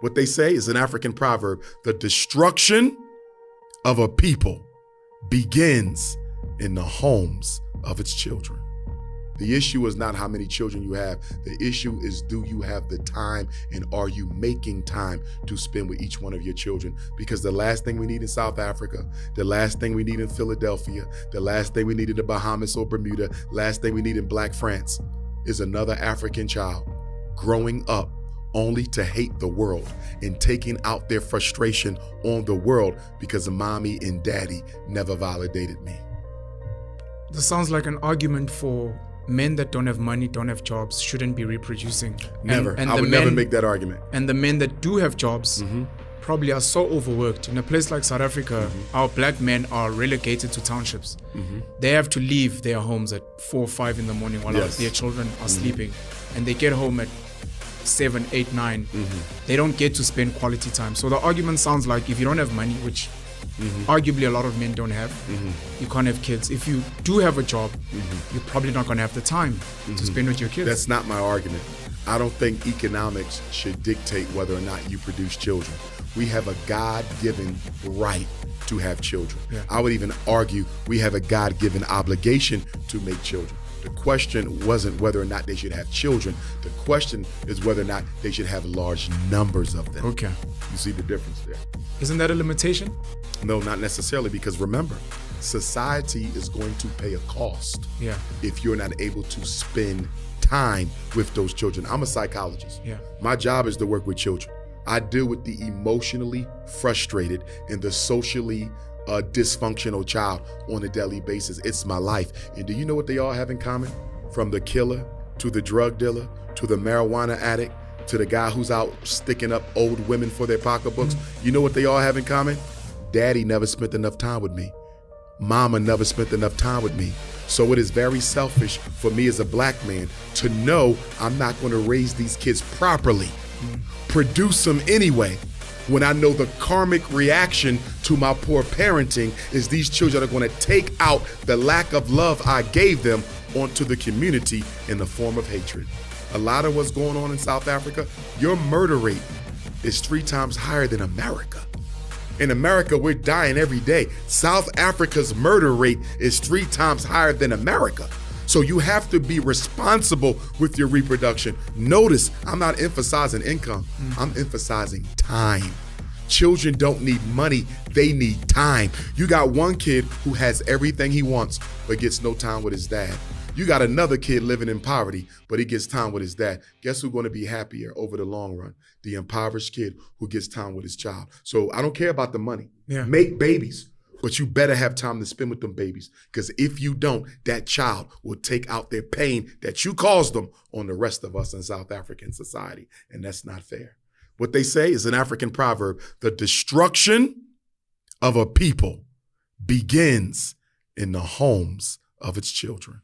What they say is an African proverb: the destruction of a people begins in the homes of its children. The issue is not how many children you have. The issue is, do you have the time, and are you making time to spend with each one of your children? Because the last thing we need in South Africa, the last thing we need in Philadelphia, the last thing we need in the Bahamas or Bermuda, last thing we need in Black France is another African child growing up only to hate the world and taking out their frustration on the world because mommy and daddy never validated me. This sounds like an argument for men that don't have money, don't have jobs, shouldn't be reproducing. Never. I would never make that argument. And the men that do have jobs probably are so overworked. In a place like South Africa, our black men are relegated to townships. They have to leave their homes at 4 or 5 in the morning while their children are sleeping. And they get home at 7, 8, 9. They don't get to spend quality time. So the argument sounds like if you don't have money, which arguably a lot of men don't have, you can't have kids. If you do have a job, you're probably not going to have the time to spend with your kids. That's not my argument. I don't think economics should dictate whether or not you produce children. We have a God-given right to have children. I would even argue we have a God-given obligation to make children. The question wasn't whether or not they should have children. The question is whether or not they should have large numbers of them. Okay. You see the difference there? Isn't that a limitation? No, not necessarily, because remember, society is going to pay a cost if you're not able to spend time with those children. I'm a psychologist. My job is to work with children. I deal with the emotionally frustrated and the socially dysfunctional child on a daily basis. It's my life. And do you know what they all have in common? From the killer to the drug dealer to the marijuana addict to the guy who's out sticking up old women for their pocketbooks. You know what they all have in common? Daddy never spent enough time with me. Mama never spent enough time with me. So it is very selfish for me as a black man to know I'm not going to raise these kids properly, produce them anyway, when I know the karmic reaction to my poor parenting is these children are going to take out the lack of love I gave them onto the community in the form of hatred. A lot of what's going on in South Africa, your murder rate is 3 times higher than America. In America, we're dying every day. South Africa's murder rate is 3 times higher than America. So you have to be responsible with your reproduction. Notice, I'm not emphasizing income. I'm emphasizing time. Children don't need money, they need time. You got one kid who has everything he wants, but gets no time with his dad. You got another kid living in poverty, but he gets time with his dad. Guess who's going to be happier over the long run? The impoverished kid who gets time with his child. So I don't care about the money. Make babies, but you better have time to spend with them babies. Because if you don't, that child will take out their pain that you caused them on the rest of us in South African society. And that's not fair. What they say is an African proverb: the destruction of a people begins in the homes of its children.